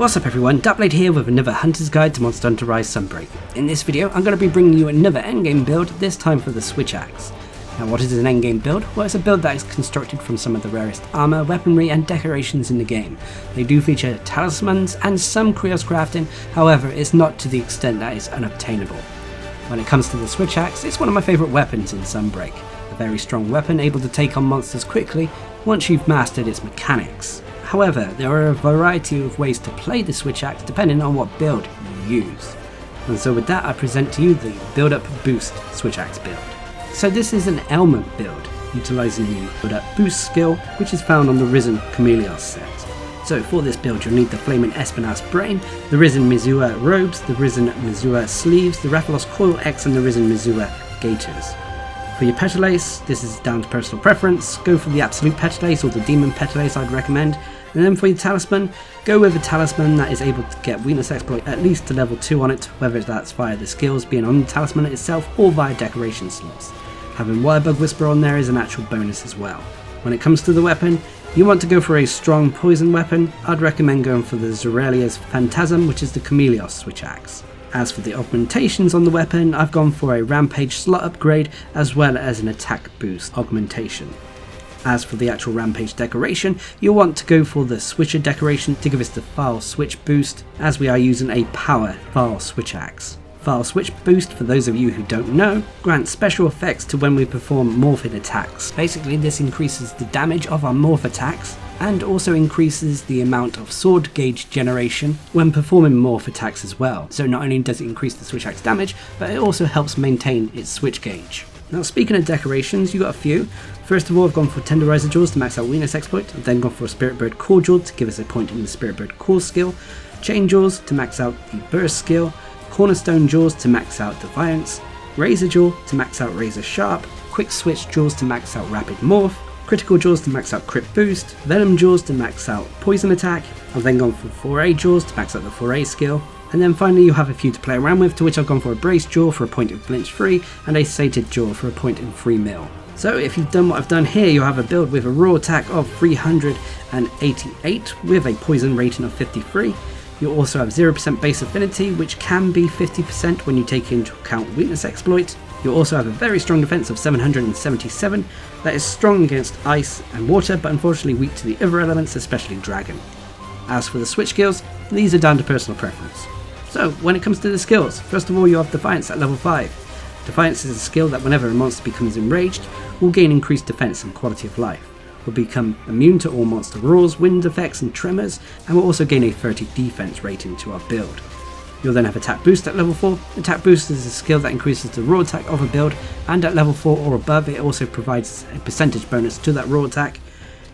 What's up everyone, Darcblade here with another Hunter's Guide to Monster Hunter Rise Sunbreak. In this video I'm going to be bringing you another endgame build, this time for the Switch Axe. Now what is an endgame build? Well, it's a build that is constructed from some of the rarest armour, weaponry and decorations in the game. They do feature talismans and some Krios crafting, however it's not to the extent that is unobtainable. When it comes to the Switch Axe, it's one of my favourite weapons in Sunbreak. A very strong weapon able to take on monsters quickly once you've mastered its mechanics. However, there are a variety of ways to play the Switch Axe depending on what build you use. And so with that I present to you the Buildup Boost Switch Axe build. So this is an ailment build, utilising the Buildup Boost skill which is found on the Risen Chameleos set. So for this build you'll need the Flaming Espinas Brain, the Risen Mizua Robes, the Risen Mizua Sleeves, the Rathalos Coil X and the Risen Mizua Gaiters. For your Petalace, this is down to personal preference, go for the Absolute Petalace or the Demon Petalace I'd recommend. And then for your Talisman, go with a Talisman that is able to get Weakness Exploit at least to level 2 on it, whether that's via the skills being on the Talisman itself or via decoration slots. Having Wirebug Whisper on there is an actual bonus as well. When it comes to the weapon, you want to go for a strong poison weapon, I'd recommend going for the Zerelia's Phantasm, which is the Chameleos Switch Axe. As for the augmentations on the weapon, I've gone for a Rampage slot upgrade as well as an attack boost augmentation. As for the actual Rampage decoration, you'll want to go for the Switcher decoration to give us the File Switch boost, as we are using a power File Switch Axe. File Switch boost, for those of you who don't know, grants special effects to when we perform morphing attacks. Basically this increases the damage of our morph attacks and also increases the amount of sword gauge generation when performing morph attacks as well. So not only does it increase the Switch Axe damage, but it also helps maintain its switch gauge. Now speaking of decorations, you got a few. First of all I've gone for Tenderizer Jaws to max out Weakness Exploit, I've then gone for a Spirit Bird Core Jaw to give us a point in the Spirit Bird Core skill, Chain Jaws to max out the Burst skill, Cornerstone Jaws to max out Defiance, Razor Jaw to max out Razor Sharp, Quick Switch Jaws to max out Rapid Morph, Critical Jaws to max out Crit Boost, Venom Jaws to max out Poison Attack, I've then gone for Foray Jaws to max out the Foray skill, and then finally you have a few to play around with, to which I've gone for a Brace Jaw for a point in Flinch Free and a Sated Jaw for a point in Free Mill. So if you've done what I've done here, you'll have a build with a raw attack of 388 with a poison rating of 53. You'll also have 0% base affinity, which can be 50% when you take into account Weakness Exploit. You'll also have a very strong defense of 777 that is strong against ice and water, but unfortunately weak to the other elements, especially dragon. As for the switch skills, these are down to personal preference. So when it comes to the skills, first of all you have Defiance at level 5. Defiance is a skill that whenever a monster becomes enraged, will gain increased defense and quality of life. Will become immune to all monster roars, wind effects and tremors, and will also gain a 30 defense rating to our build. You'll then have Attack Boost at level 4. Attack Boost is a skill that increases the raw attack of a build, and at level 4 or above it also provides a percentage bonus to that raw attack.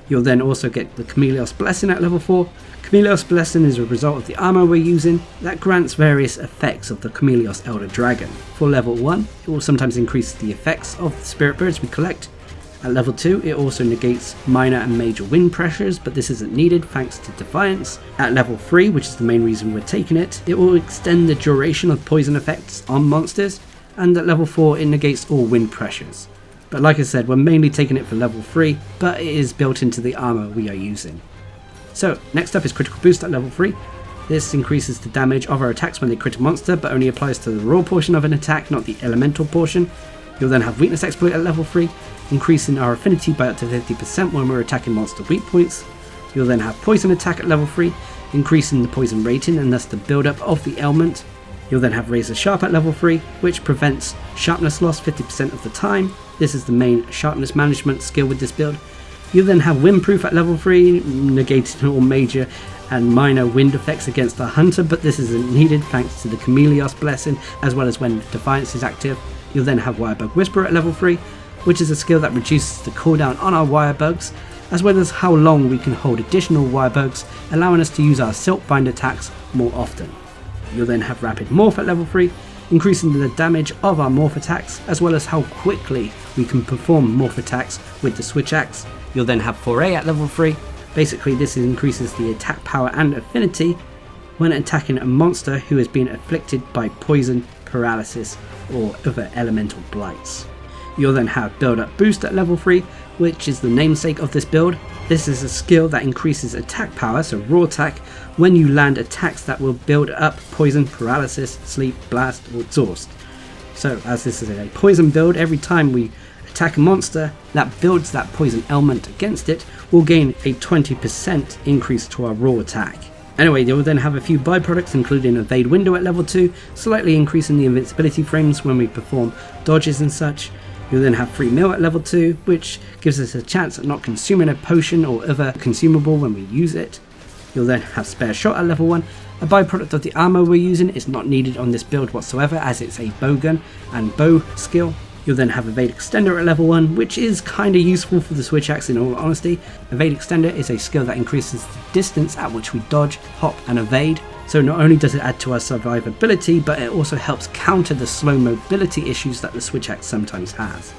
You'll then also get the Chameleos Blessing at level 4. Chameleos Blessing is a result of the armor we're using that grants various effects of the Chameleos Elder Dragon. For level 1, it will sometimes increase the effects of the Spirit Birds we collect. At level 2, it also negates minor and major wind pressures, but this isn't needed thanks to Defiance. At level 3, which is the main reason we're taking it, it will extend the duration of poison effects on monsters, and at level 4 it negates all wind pressures. But like I said, we're mainly taking it for level 3, but it is built into the armor we are using. So next up is Critical Boost at level 3. This increases the damage of our attacks when they crit a monster, but only applies to the raw portion of an attack, not the elemental portion. You'll then have Weakness Exploit at level 3, increasing our affinity by up to 50% when we're attacking monster weak points. You'll then have Poison Attack at level 3, increasing the poison rating and thus the build-up of the ailment. You'll then have Razor Sharp at level 3, which prevents sharpness loss 50% of the time. This is the main sharpness management skill with this build. You'll then have Windproof at level 3, negating all major and minor wind effects against our hunter, but this isn't needed thanks to the Chameleos Blessing, as well as when Defiance is active. You'll then have Wirebug Whisper at level 3, which is a skill that reduces the cooldown on our wirebugs, as well as how long we can hold additional wirebugs, allowing us to use our Silkbind attacks more often. You'll then have Rapid Morph at level 3, increasing the damage of our morph attacks, as well as how quickly we can perform morph attacks with the Switch Axe. You'll then have Foray at level 3. Basically this increases the attack power and affinity when attacking a monster who has been afflicted by poison, paralysis or other elemental blights. You'll then have Buildup Boost at level 3, which is the namesake of this build. This is a skill that increases attack power, so raw attack, when you land attacks that will build up poison, paralysis, sleep, blast, or exhaust. So as this is a poison build, every time we attack a monster that builds that poison element against it, we'll gain a 20% increase to our raw attack. Anyway, you'll then have a few byproducts, including Evade Window at level 2, slightly increasing the invincibility frames when we perform dodges and such. You'll then have Free Meal at level 2, which gives us a chance at not consuming a potion or other consumable when we use it. You'll then have Spare Shot at level 1, a byproduct of the armor we're using. Is not needed on this build whatsoever, as it's a bowgun and bow skill. You'll then have Evade Extender at level 1, which is kinda useful for the switch axe in all honesty. Evade Extender is a skill that increases the distance at which we dodge, hop and evade. So not only does it add to our survivability, but it also helps counter the slow mobility issues that the switch axe sometimes has.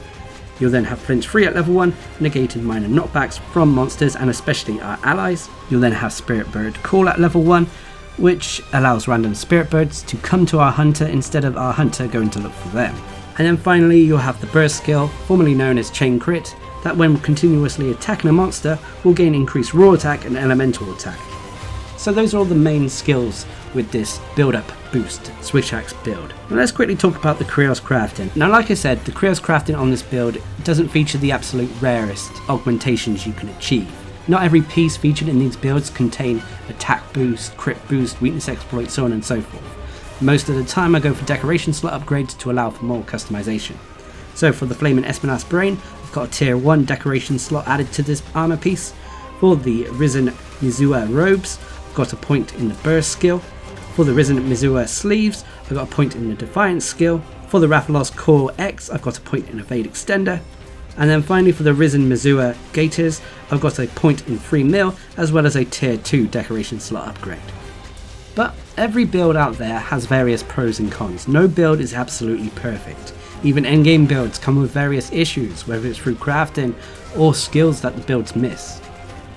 You'll then have Flinch Free at level 1, negating minor knockbacks from monsters and especially our allies. You'll then have Spirit Bird Call at level 1, which allows random spirit birds to come to our hunter instead of our hunter going to look for them. And then finally you'll have the Burst skill, formerly known as Chain Crit, that when continuously attacking a monster will gain increased raw attack and elemental attack. So those are all the main skills with this Buildup Boost Switch Axe build. Now let's quickly talk about the Krios crafting. Now like I said, the Krios crafting on this build doesn't feature the absolute rarest augmentations you can achieve. Not every piece featured in these builds contain attack boost, crit boost, weakness exploit, so on and so forth. Most of the time I go for decoration slot upgrades to allow for more customization. So for the Flaming Espinas Brain, I've got a tier 1 decoration slot added to this armor piece. For the Risen Mizua robes, I've got a point in the Burst skill. For the Risen Mizua sleeves, I've got a point in the Defiance skill. For the Rathalos Core X, I've got a point in Evade Extender. And then finally for the Risen Mizua gaiters, I've got a point in Free Meal, as well as a tier 2 decoration slot upgrade. But every build out there has various pros and cons. No build is absolutely perfect. Even endgame builds come with various issues, whether it's through crafting or skills that the builds miss.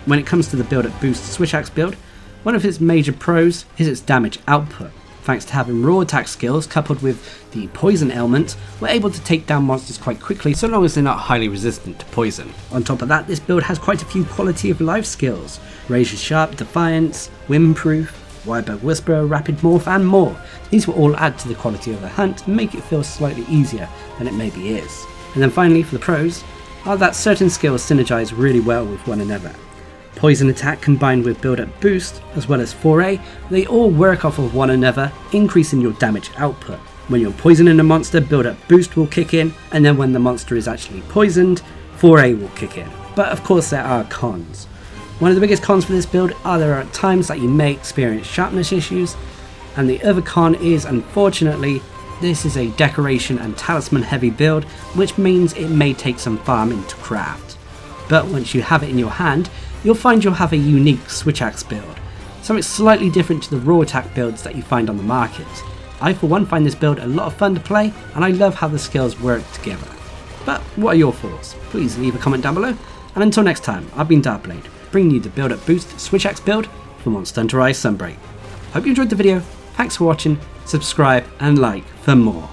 When it comes to the Buildup Boost Switch Axe build, one of its major pros is its damage output. Thanks to having raw attack skills coupled with the poison element, we're able to take down monsters quite quickly so long as they're not highly resistant to poison. On top of that, this build has quite a few quality of life skills: Razor Sharp, Defiance, Windproof, Wildbug Whisperer, Rapid Morph and more. These will all add to the quality of the hunt and make it feel slightly easier than it maybe is. And then finally for the pros, are that certain skills synergize really well with one another. Poison attack combined with Buildup Boost, as well as Foray, they all work off of one another, increasing your damage output. When you're poisoning a monster, Buildup Boost will kick in, and then when the monster is actually poisoned, Foray will kick in. But of course there are cons. One of the biggest cons for this build are there are times that you may experience sharpness issues, and the other con is, unfortunately, this is a decoration and talisman heavy build, which means it may take some farming to craft. But once you have it in your hand, you'll find you'll have a unique switch axe build, something slightly different to the raw attack builds that you find on the market. I for one find this build a lot of fun to play, and I love how the skills work together. But what are your thoughts? Please leave a comment down below, and until next time, I've been Darcblade, bringing you the Buildup Boost Switch Axe build for Monster Hunter Rise Sunbreak. Hope you enjoyed the video, thanks for watching, subscribe and like for more.